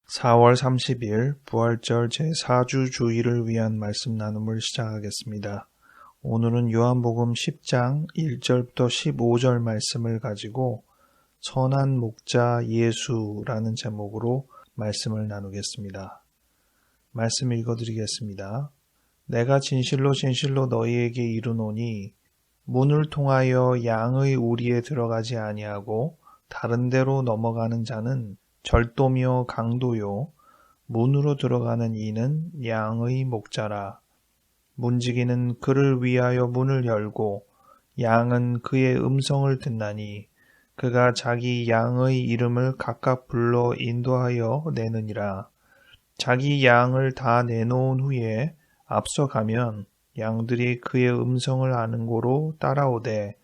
4월 30일 부활절 제4주 주일을 위한 말씀 나눔을 시작하겠습니다. 오늘은 요한복음 10장 1절부터 15절 말씀을 가지고 선한 목자 예수라는 제목으로 말씀을 나누겠습니다. 말씀 읽어드리겠습니다. 내가 진실로 진실로 너희에게 이르노니 문을 통하여 양의 우리에 들어가지 아니하고 다른 데로 넘어가는 자는 절도며 강도요 문으로 들어가는 이는 양의 목자라. 문지기는 그를 위하여 문을 열고 양은 그의 음성을 듣나니 그가 자기 양의 이름을 각각 불러 인도하여 내느니라. 자기 양을 다 내놓은 후에 앞서가면 양들이 그의 음성을 아는 고로 따라오되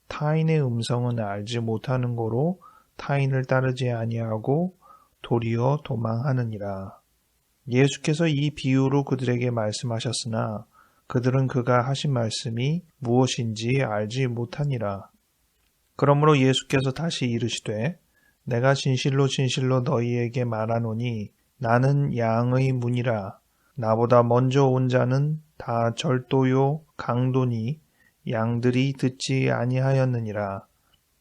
타인의 음성은 알지 못하는 고로 타인을 따르지 아니하고 도리어 도망하느니라. 예수께서 이 비유로 그들에게 말씀하셨으나 그들은 그가 하신 말씀이 무엇인지 알지 못하니라. 그러므로 예수께서 다시 이르시되 내가 진실로 진실로 너희에게 말하노니 나는 양의 문이라. 나보다 먼저 온 자는 다 절도요 강도니 양들이 듣지 아니하였느니라.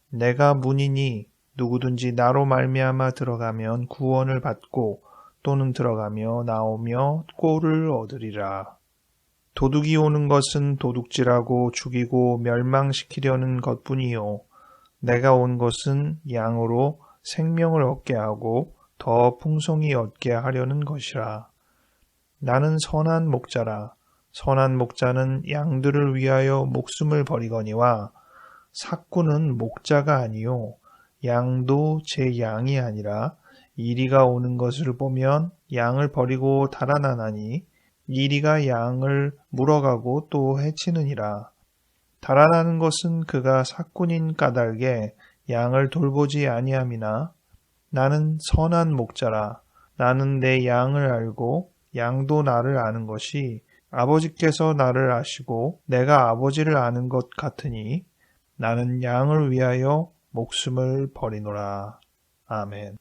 내가 문이니 누구든지 나로 말미암아 들어가면 구원을 받고 또는 들어가며 나오며 꼴을 얻으리라. 도둑이 오는 것은 도둑질하고 죽이고 멸망시키려는 것뿐이요 내가 온 것은 양으로 생명을 얻게 하고 더 풍성히 얻게 하려는 것이라. 나는 선한 목자라. 선한 목자는 양들을 위하여 목숨을 버리거니와 삭구는 목자가 아니요 양도 제 양이 아니라 이리가 오는 것을 보면 양을 버리고 달아나나니 이리가 양을 물어가고 또 해치느니라. 달아나는 것은 그가 삭군인 까닭에 양을 돌보지 아니함이나 나는 선한 목자라. 나는 내 양을 알고 양도 나를 아는 것이 아버지께서 나를 아시고 내가 아버지를 아는 것 같으니 나는 양을 위하여 목숨을 버리노라. 아멘.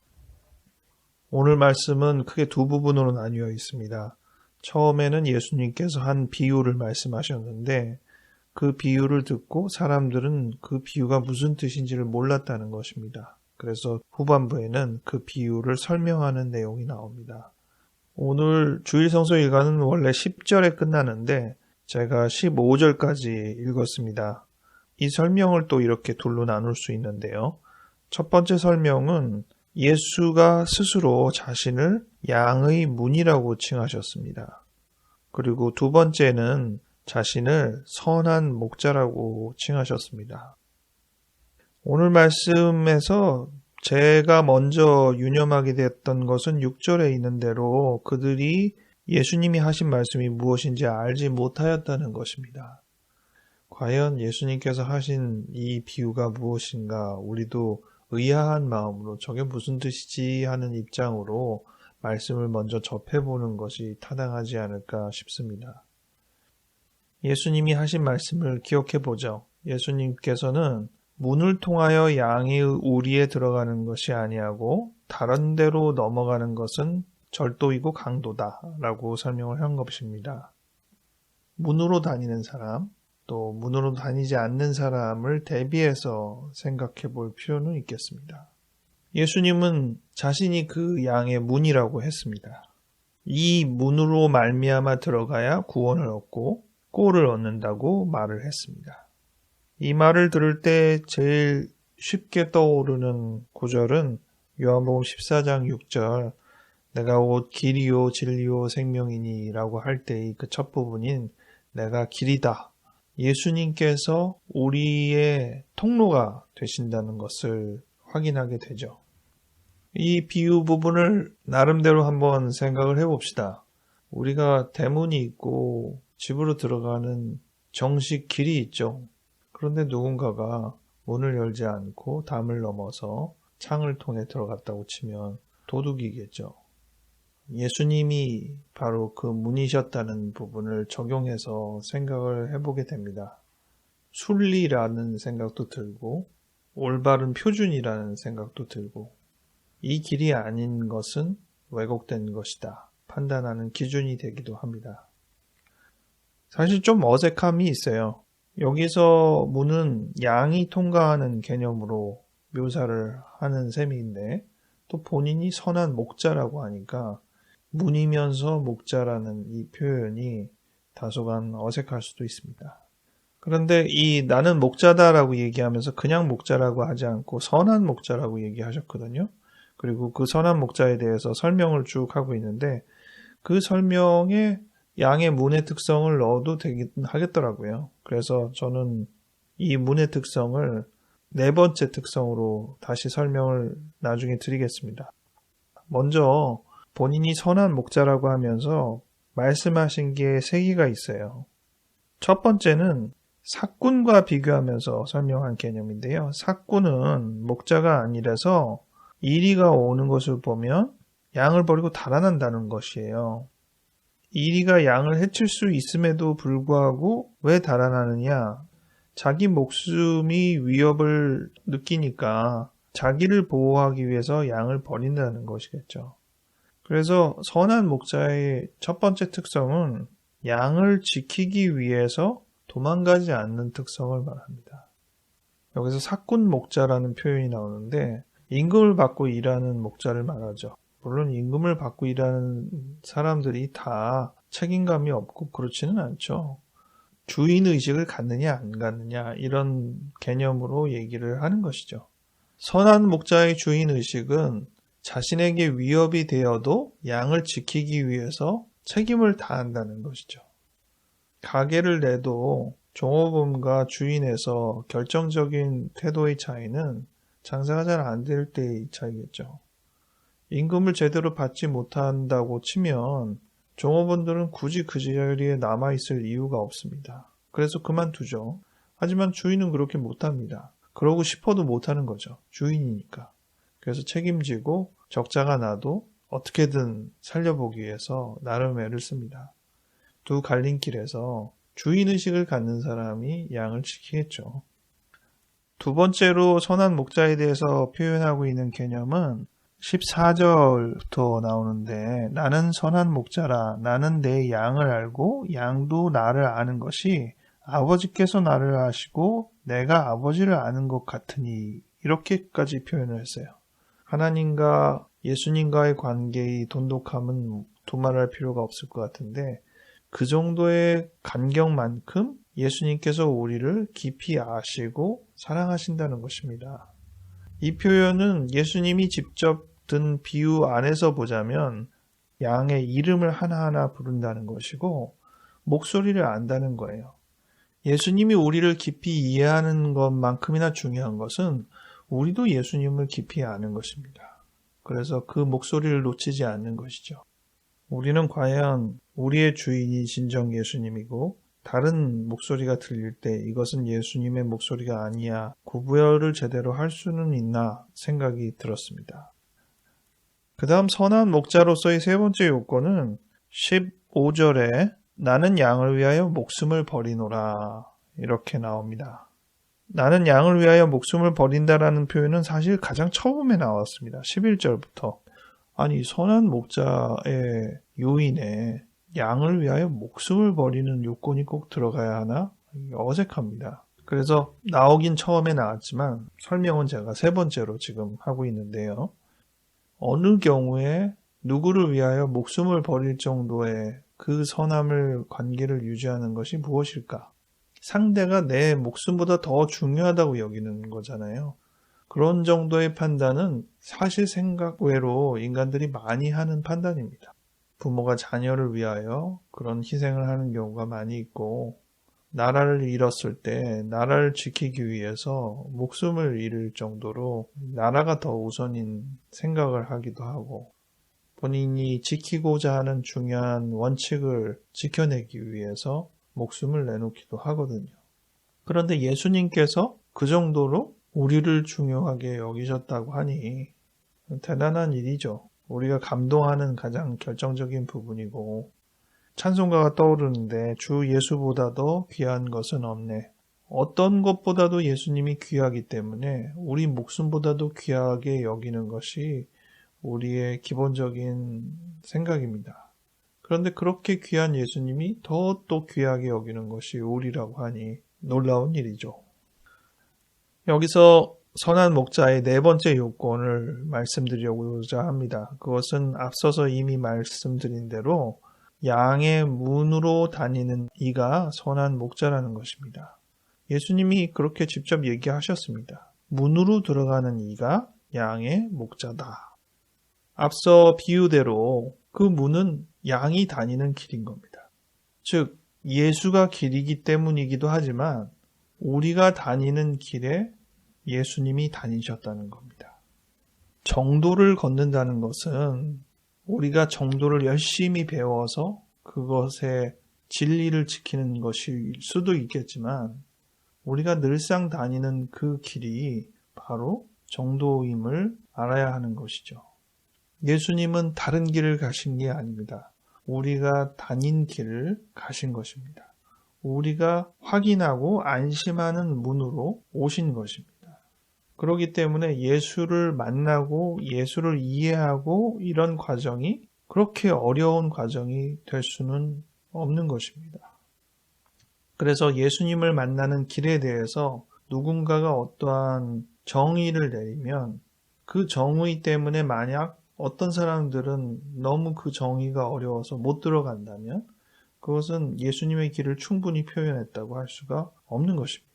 오늘 말씀은 크게 두 부분으로 나뉘어 있습니다. 처음에는 예수님께서 한 비유를 말씀하셨는데 그 비유를 듣고 사람들은 그 비유가 무슨 뜻인지를 몰랐다는 것입니다. 그래서 후반부에는 그 비유를 설명하는 내용이 나옵니다. 오늘 주일 성서 일과는 원래 10절에 끝나는데 제가 15절까지 읽었습니다. 이 설명을 또 이렇게 둘로 나눌 수 있는데요. 첫 번째 설명은 예수가 스스로 자신을 양의 문이라고 칭하셨습니다. 그리고 두 번째는 자신을 선한 목자라고 칭하셨습니다. 오늘 말씀에서 제가 먼저 유념하게 됐던 것은 6절에 있는 대로 그들이 예수님이 하신 말씀이 무엇인지 알지 못하였다는 것입니다. 과연 예수님께서 하신 이 비유가 무엇인가 우리도 의아한 마음으로 저게 무슨 뜻이지 하는 입장으로 말씀을 먼저 접해보는 것이 타당하지 않을까 싶습니다. 예수님이 하신 말씀을 기억해보죠. 예수님께서는 문을 통하여 양이 우리에 들어가는 것이 아니하고 다른 데로 넘어가는 것은 절도이고 강도다 라고 설명을 한 것입니다. 문으로 다니는 사람, 또 문으로 다니지 않는 사람을 대비해서 생각해 볼 필요는 있겠습니다. 예수님은 자신이 그 양의 문이라고 했습니다. 이 문으로 말미암아 들어가야 구원을 얻고 꼴을 얻는다고 말을 했습니다. 이 말을 들을 때 제일 쉽게 떠오르는 구절은 요한복음 14장 6절 내가 곧 길이요 진리요 생명이니 라고 할 때의 그 첫 부분인 내가 길이다. 예수님께서 우리의 통로가 되신다는 것을 확인하게 되죠. 이 비유 부분을 나름대로 한번 생각을 해봅시다. 우리가 대문이 있고 집으로 들어가는 정식 길이 있죠. 그런데 누군가가 문을 열지 않고 담을 넘어서 창을 통해 들어갔다고 치면 도둑이겠죠. 예수님이 바로 그 문이셨다는 부분을 적용해서 생각을 해보게 됩니다. 순리라는 생각도 들고 올바른 표준이라는 생각도 들고 이 길이 아닌 것은 왜곡된 것이다 판단하는 기준이 되기도 합니다. 사실 좀 어색함이 있어요. 여기서 무는 양이 통과하는 개념으로 묘사를 하는 셈인데 또 본인이 선한 목자라고 하니까 문이면서 목자라는 이 표현이 다소간 어색할 수도 있습니다. 그런데 이 나는 목자다라고 얘기하면서 그냥 목자라고 하지 않고 선한 목자라고 얘기하셨거든요. 그리고 그 선한 목자에 대해서 설명을 쭉 하고 있는데 그 설명에 양의 문의 특성을 넣어도 되긴 하겠더라고요. 그래서 저는 이 문의 특성을 네 번째 특성으로 다시 설명을 나중에 드리겠습니다. 먼저 본인이 선한 목자라고 하면서 말씀하신 게 세 개가 있어요. 첫 번째는 삭군과 비교하면서 설명한 개념인데요. 삭군은 목자가 아니라서 이리가 오는 것을 보면 양을 버리고 달아난다는 것이에요. 이리가 양을 해칠 수 있음에도 불구하고 왜 달아나느냐? 자기 목숨이 위협을 느끼니까 자기를 보호하기 위해서 양을 버린다는 것이겠죠. 그래서 선한 목자의 첫 번째 특성은 양을 지키기 위해서 도망가지 않는 특성을 말합니다. 여기서 삭군 목자라는 표현이 나오는데 임금을 받고 일하는 목자를 말하죠. 물론 임금을 받고 일하는 사람들이 다 책임감이 없고 그렇지는 않죠. 주인의식을 갖느냐 안 갖느냐 이런 개념으로 얘기를 하는 것이죠. 선한 목자의 주인의식은 자신에게 위협이 되어도 양을 지키기 위해서 책임을 다한다는 것이죠. 가게를 내도 종업원과 주인에서 결정적인 태도의 차이는 장사가 잘 안 될 때의 차이겠죠. 임금을 제대로 받지 못한다고 치면 종업원들은 굳이 그 자리에 남아있을 이유가 없습니다. 그래서 그만두죠. 하지만 주인은 그렇게 못합니다. 그러고 싶어도 못하는 거죠. 주인이니까. 그래서 책임지고 적자가 나도 어떻게든 살려보기 위해서 나름 애를 씁니다. 두 갈림길에서 주인의식을 갖는 사람이 양을 지키겠죠. 두 번째로 선한 목자에 대해서 표현하고 있는 개념은 14절부터 나오는데 나는 선한 목자라 나는 내 양을 알고 양도 나를 아는 것이 아버지께서 나를 아시고 내가 아버지를 아는 것 같으니 이렇게까지 표현을 했어요. 하나님과 예수님과의 관계의 돈독함은 두말할 필요가 없을 것 같은데 그 정도의 간격만큼 예수님께서 우리를 깊이 아시고 사랑하신다는 것입니다. 이 표현은 예수님이 직접 든 비유 안에서 보자면 양의 이름을 하나하나 부른다는 것이고 목소리를 안다는 거예요. 예수님이 우리를 깊이 이해하는 것만큼이나 중요한 것은 우리도 예수님을 깊이 아는 것입니다. 그래서 그 목소리를 놓치지 않는 것이죠. 우리는 과연 우리의 주인이 진정 예수님이고 다른 목소리가 들릴 때 이것은 예수님의 목소리가 아니야 구별을 제대로 할 수는 있나 생각이 들었습니다. 그 다음 선한 목자로서의 세 번째 요건은 15절에 나는 양을 위하여 목숨을 버리노라 이렇게 나옵니다. 나는 양을 위하여 목숨을 버린다라는 표현은 사실 가장 처음에 나왔습니다. 11절부터. 아니 선한 목자의 요인에 양을 위하여 목숨을 버리는 요건이 꼭 들어가야 하나? 어색합니다. 그래서 나오긴 처음에 나왔지만 설명은 제가 세 번째로 지금 하고 있는데요. 어느 경우에 누구를 위하여 목숨을 버릴 정도의 그 선함을 관계를 유지하는 것이 무엇일까? 상대가 내 목숨보다 더 중요하다고 여기는 거잖아요. 그런 정도의 판단은 사실 생각 외로 인간들이 많이 하는 판단입니다. 부모가 자녀를 위하여 그런 희생을 하는 경우가 많이 있고 나라를 잃었을 때 나라를 지키기 위해서 목숨을 잃을 정도로 나라가 더 우선인 생각을 하기도 하고 본인이 지키고자 하는 중요한 원칙을 지켜내기 위해서 목숨을 내놓기도 하거든요. 그런데 예수님께서 그 정도로 우리를 중요하게 여기셨다고 하니 대단한 일이죠. 우리가 감동하는 가장 결정적인 부분이고 찬송가가 떠오르는데 주 예수보다도 귀한 것은 없네. 어떤 것보다도 예수님이 귀하기 때문에 우리 목숨보다도 귀하게 여기는 것이 우리의 기본적인 생각입니다. 그런데 그렇게 귀한 예수님이 더 또 귀하게 여기는 것이 우리라고 하니 놀라운 일이죠. 여기서 선한 목자의 네 번째 요건을 말씀드리려고자 합니다. 그것은 앞서서 이미 말씀드린 대로 양의 문으로 다니는 이가 선한 목자라는 것입니다. 예수님이 그렇게 직접 얘기하셨습니다. 문으로 들어가는 이가 양의 목자다. 앞서 비유대로 그 문은 양이 다니는 길인 겁니다. 즉, 예수가 길이기 때문이기도 하지만 우리가 다니는 길에 예수님이 다니셨다는 겁니다. 정도를 걷는다는 것은 우리가 정도를 열심히 배워서 그것의 진리를 지키는 것일 수도 있겠지만 우리가 늘상 다니는 그 길이 바로 정도임을 알아야 하는 것이죠. 예수님은 다른 길을 가신 게 아닙니다. 우리가 다닌 길을 가신 것입니다. 우리가 확인하고 안심하는 문으로 오신 것입니다. 그렇기 때문에 예수를 만나고 예수를 이해하고 이런 과정이 그렇게 어려운 과정이 될 수는 없는 것입니다. 그래서 예수님을 만나는 길에 대해서 누군가가 어떠한 정의를 내리면 그 정의 때문에 만약 어떤 사람들은 너무 그 정의가 어려워서 못 들어간다면 그것은 예수님의 길을 충분히 표현했다고 할 수가 없는 것입니다.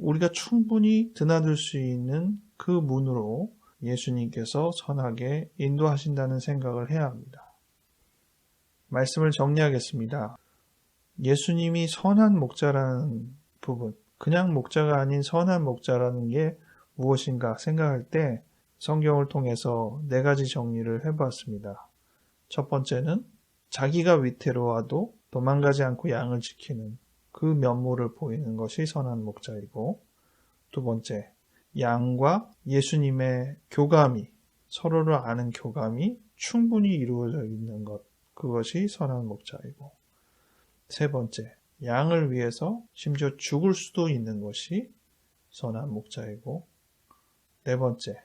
우리가 충분히 드나들 수 있는 그 문으로 예수님께서 선하게 인도하신다는 생각을 해야 합니다. 말씀을 정리하겠습니다. 예수님이 선한 목자라는 부분, 그냥 목자가 아닌 선한 목자라는 게 무엇인가 생각할 때 성경을 통해서 네 가지 정리를 해보았습니다. 첫 번째는 자기가 위태로워도 도망가지 않고 양을 지키는 그 면모를 보이는 것이 선한 목자이고, 두 번째, 양과 예수님의 교감이, 서로를 아는 교감이 충분히 이루어져 있는 것, 그것이 선한 목자이고, 세 번째, 양을 위해서 심지어 죽을 수도 있는 것이 선한 목자이고, 네 번째,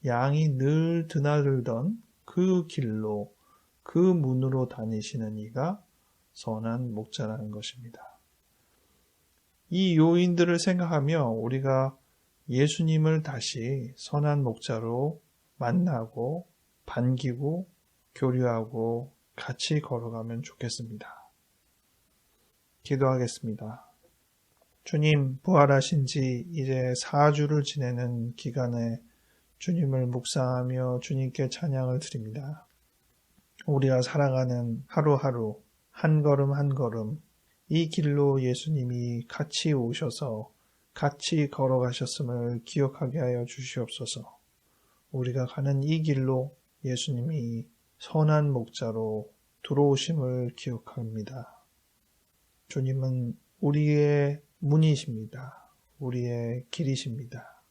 양이 늘 드나들던 그 길로, 그 문으로 다니시는 이가 선한 목자라는 것입니다. 이 요인들을 생각하며 우리가 예수님을 다시 선한 목자로 만나고 반기고 교류하고 같이 걸어가면 좋겠습니다. 기도하겠습니다. 주님, 부활하신 지 이제 4주를 지내는 기간에 주님을 묵상하며 주님께 찬양을 드립니다. 우리가 살아가는 하루하루 한 걸음 한 걸음 이 길로 예수님이 같이 오셔서 같이 걸어가셨음을 기억하게 하여 주시옵소서. 우리가 가는 이 길로 예수님이 선한 목자로 들어오심을 기억합니다. 주님은 우리의 문이십니다. 우리의 길이십니다.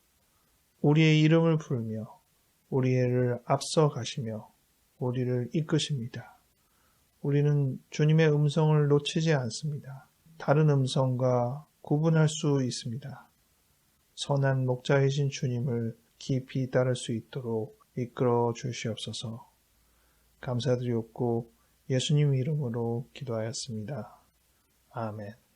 우리의 이름을 부르며 우리를 앞서 가시며 우리를 이끄십니다. 우리는 주님의 음성을 놓치지 않습니다. 다른 음성과 구분할 수 있습니다. 선한 목자이신 주님을 깊이 따를 수 있도록 이끌어 주시옵소서. 감사드리옵고 예수님 이름으로 기도하였습니다. 아멘.